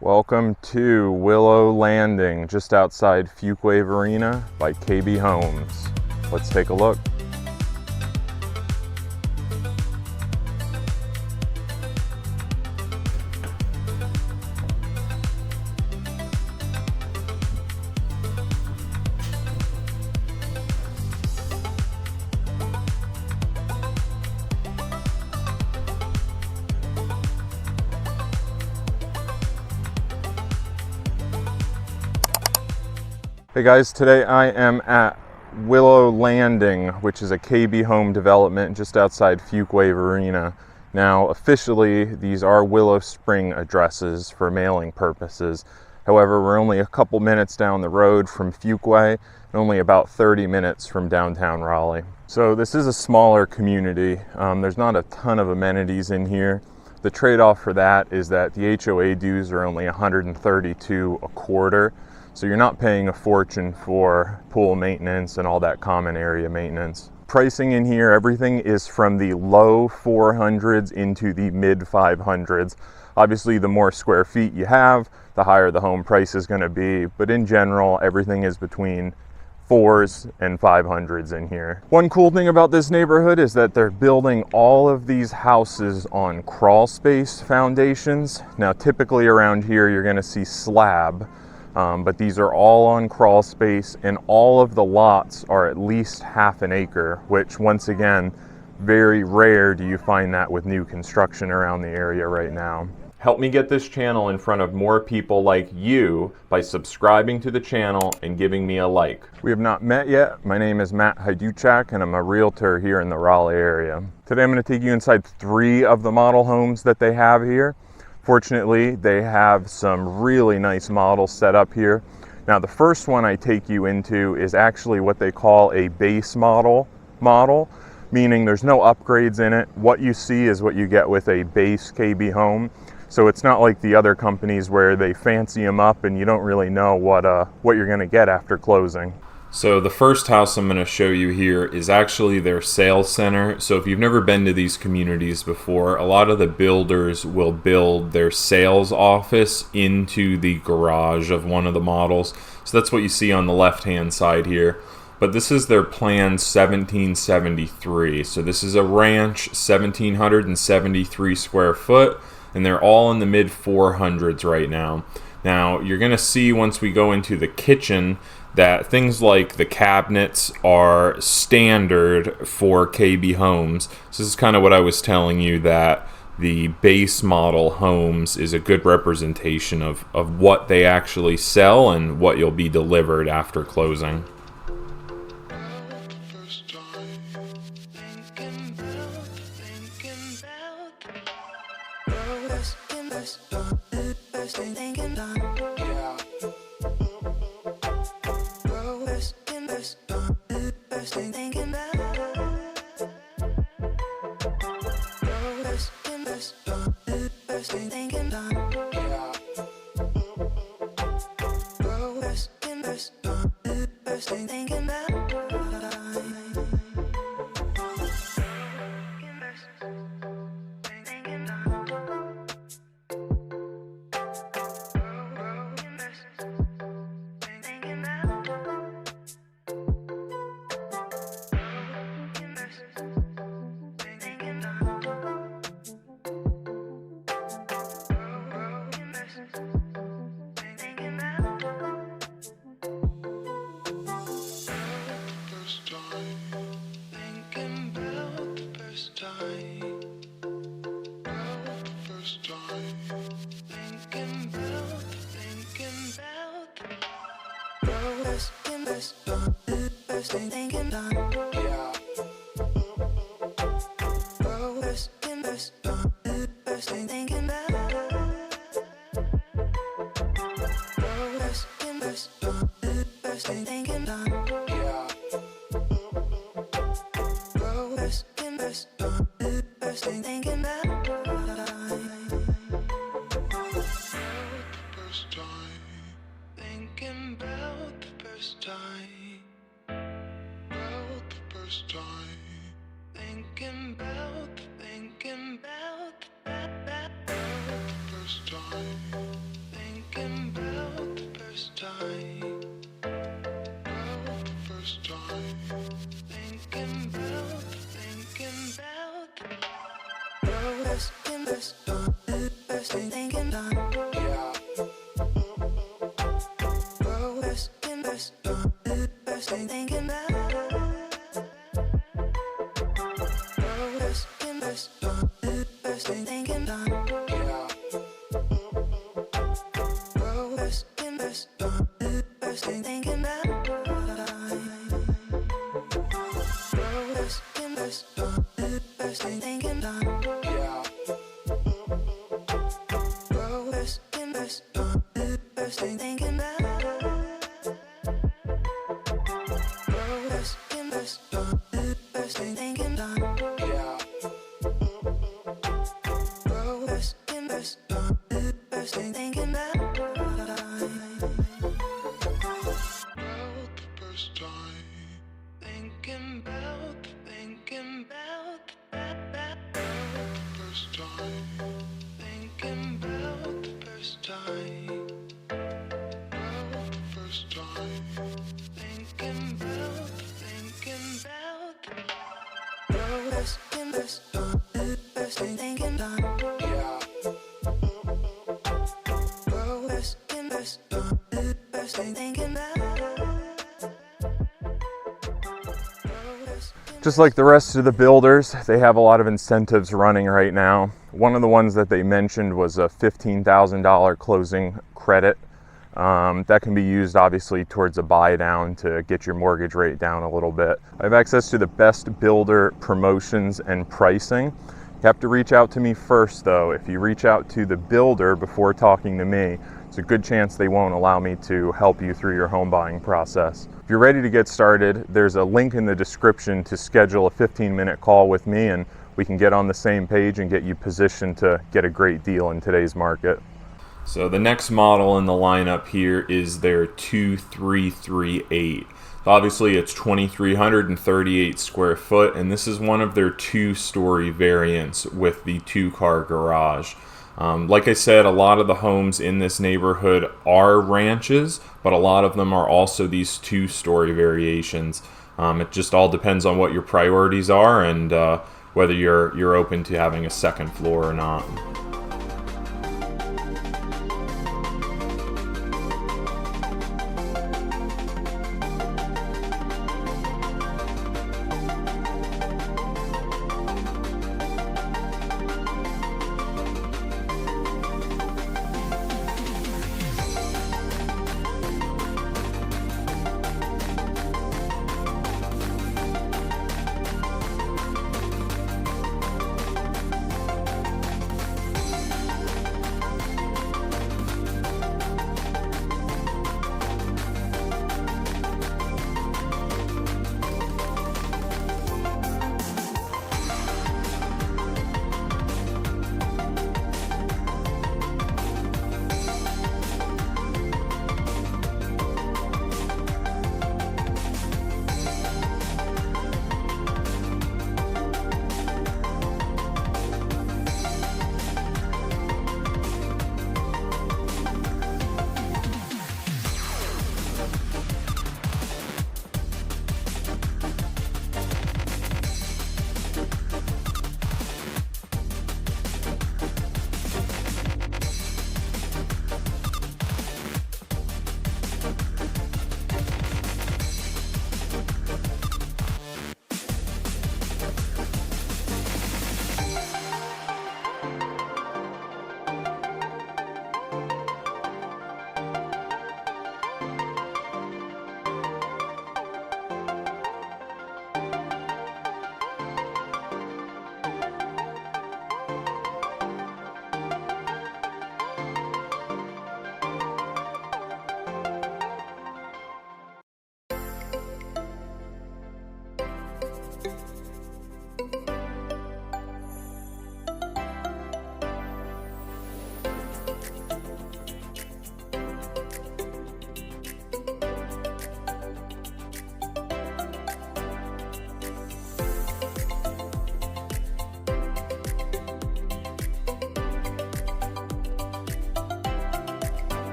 Welcome to Willow Landing, just outside Fuquay-Varina by KB Homes. Let's take a look. Hey guys, today I am at Willow Landing, which is a KB home development just outside Fuquay-Varina. Now, officially, these are Willow Spring addresses for mailing purposes. However, we're only a couple minutes down the road from Fuquay and only about 30 minutes from downtown Raleigh. So this is a smaller community. There's not a ton of amenities in here. The trade-off for that is that the HOA dues are only $132 a quarter. So you're not paying a fortune for pool maintenance and all that common area maintenance. Pricing in here, everything is from the low 400s into the mid 500s. Obviously, the more square feet you have, the higher the home price is going to be. But in general, everything is between 4s and 500s in here. One cool thing about this neighborhood is that they're building all of these houses on Crawlspace Foundations. Now, typically around here, you're going to see slab. But these are all on crawl space, and all of the lots are at least half an acre, which once again, very rare do you find that with new construction around the area right now. Help me get this channel in front of more people like you by subscribing to the channel and giving me a like. We have not met yet. My name is Matt Hyduchak, and I'm a realtor here in the Raleigh area. Today I'm going to take you inside 3 of the model homes that they have here. Fortunately, they have some really nice models set up here. Now, the first one I take you into is actually what they call a base model, meaning there's no upgrades in it. What you see is what you get with a base KB home. So it's not like the other companies where they fancy them up and you don't really know what you're gonna get after closing. So the first house I'm going to show you here is actually their sales center. So if you've never been to these communities before, a lot of the builders will build their sales office into the garage of one of the models. So that's what you see on the left-hand side here. But this is their planned 1773. So this is a ranch, 1,773 square foot, and they're all in the mid 400s right now. Now, you're going to see once we go into the kitchen that things like the cabinets are standard for KB homes. So this is kind of what I was telling you, that the base model homes is a good representation of what they actually sell and what you'll be delivered after closing. Thinking about Just like the rest of the builders, they have a lot of incentives running right now. One of the ones that they mentioned was a $15,000 closing credit. That can be used obviously towards a buy down to get your mortgage rate down a little bit. I have access to the best builder promotions and pricing. You have to reach out to me first though. If you reach out to the builder before talking to me, it's a good chance they won't allow me to help you through your home buying process. If you're ready to get started, there's a link in the description to schedule a 15-minute call with me, and we can get on the same page and get you positioned to get a great deal in today's market. So the next model in the lineup here is their 2338. Obviously it's 2,338 square foot, and this is one of their 2-story variants with the 2-car garage. Like I said, a lot of the homes in this neighborhood are ranches, but a lot of them are also these 2-story variations. It just all depends on what your priorities are and whether you're open to having a second floor or not.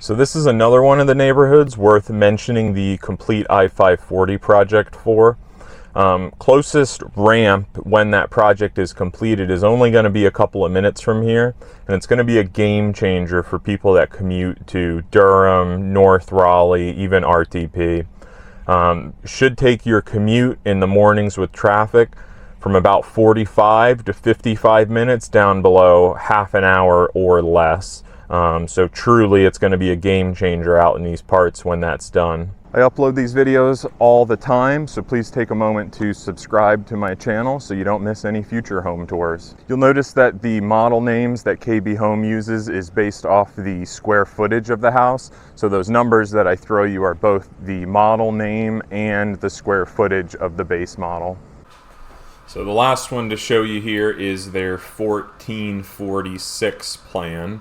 So this is another one of the neighborhoods worth mentioning the complete I-540 project for. Closest ramp when that project is completed is only going to be a couple of minutes from here, and it's going to be a game changer for people that commute to Durham, North Raleigh, even RTP. Should take your commute in the mornings with traffic from about 45 to 55 minutes down below half an hour or less. So truly it's going to be a game changer out in these parts when that's done. I upload these videos all the time, so please take a moment to subscribe to my channel so you don't miss any future home tours. You'll notice that the model names that KB Home uses is based off the square footage of the house. So those numbers that I throw you are both the model name and the square footage of the base model. So the last one to show you here is their 1446 plan.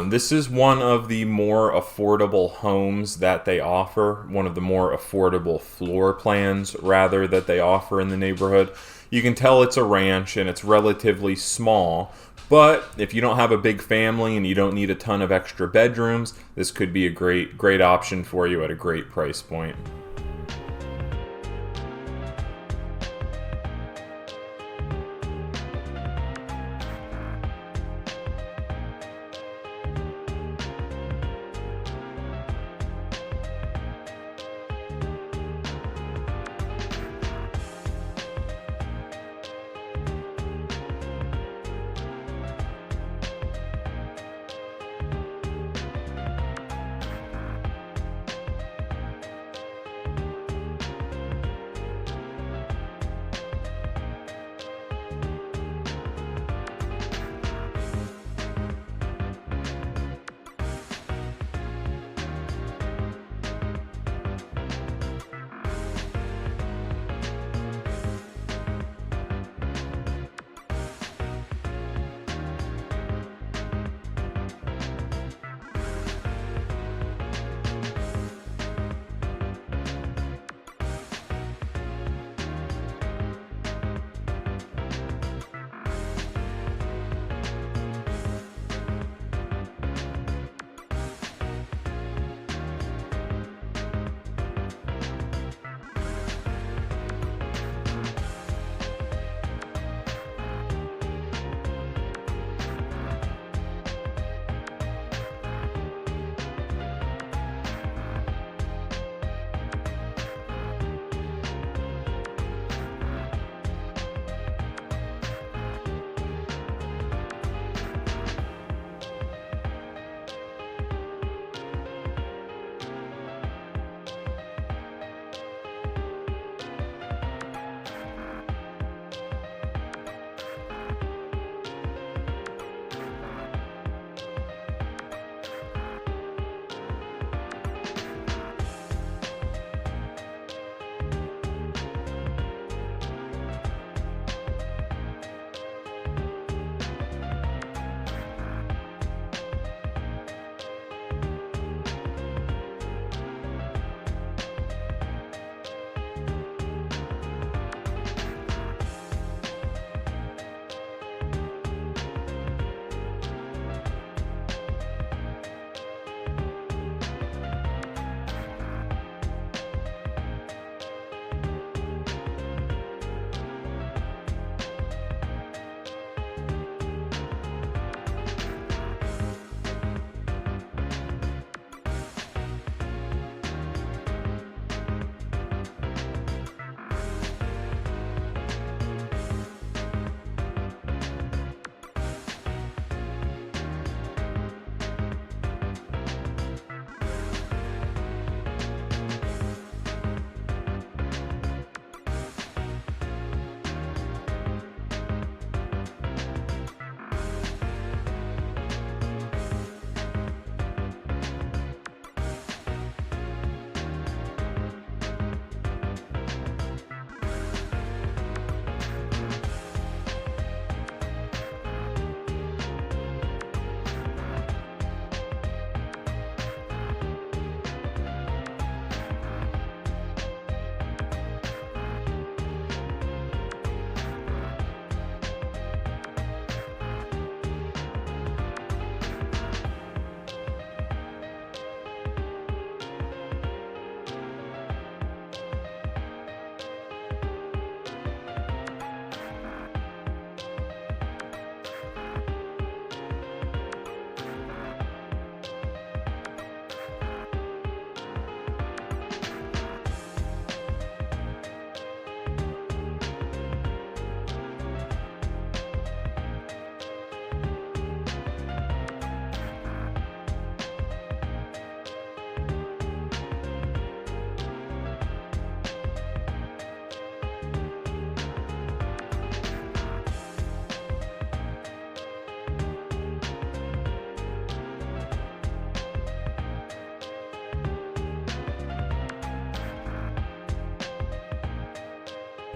This is one of the more affordable homes that they offer, one of the more affordable floor plans rather that they offer in the neighborhood. You can tell it's a ranch and it's relatively small, but if you don't have a big family and you don't need a ton of extra bedrooms, this could be a great option for you at a great price point.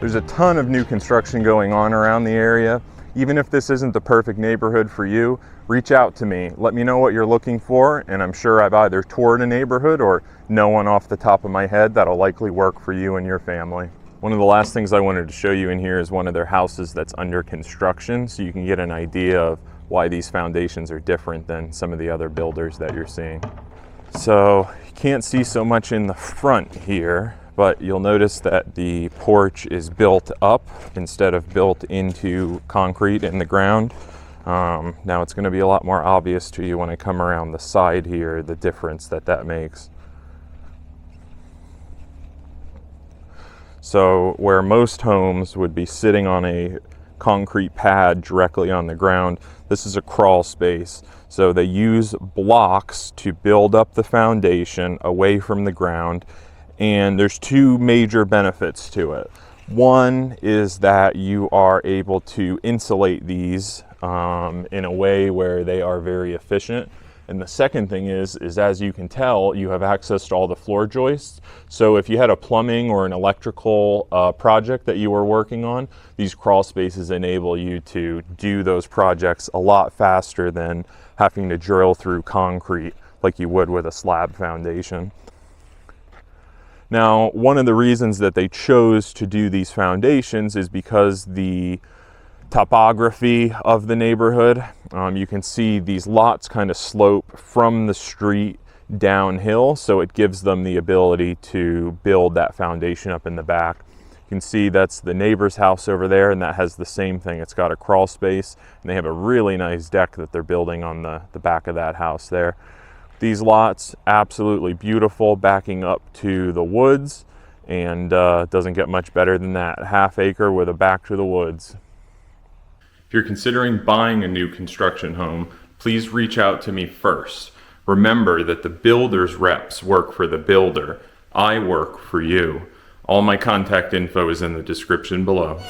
There's a ton of new construction going on around the area. Even if this isn't the perfect neighborhood for you, reach out to me. Let me know what you're looking for, and I'm sure I've either toured a neighborhood or know one off the top of my head that'll likely work for you and your family. One of the last things I wanted to show you in here is one of their houses that's under construction, so you can get an idea of why these foundations are different than some of the other builders that you're seeing. So you can't see so much in the front here, but you'll notice that the porch is built up instead of built into concrete in the ground. Now it's going to be a lot more obvious to you when I come around the side here, the difference that makes. So where most homes would be sitting on a concrete pad directly on the ground, this is a crawl space. So they use blocks to build up the foundation away from the ground, and there's two major benefits to it. One is that you are able to insulate these in a way where they are very efficient. And the second thing is as you can tell, you have access to all the floor joists. So if you had a plumbing or an electrical project that you were working on, these crawl spaces enable you to do those projects a lot faster than having to drill through concrete like you would with a slab foundation. Now, one of the reasons that they chose to do these foundations is because the topography of the neighborhood. You can see these lots kind of slope from the street downhill, so it gives them the ability to build that foundation up in the back. You can see that's the neighbor's house over there, and that has the same thing. It's got a crawl space, and they have a really nice deck that they're building on the back of that house there. These lots, absolutely beautiful, backing up to the woods, and doesn't get much better than that. Half acre with a back to the woods. If you're considering buying a new construction home, please reach out to me first. Remember that the builder's reps work for the builder. I work for you. All my contact info is in the description below.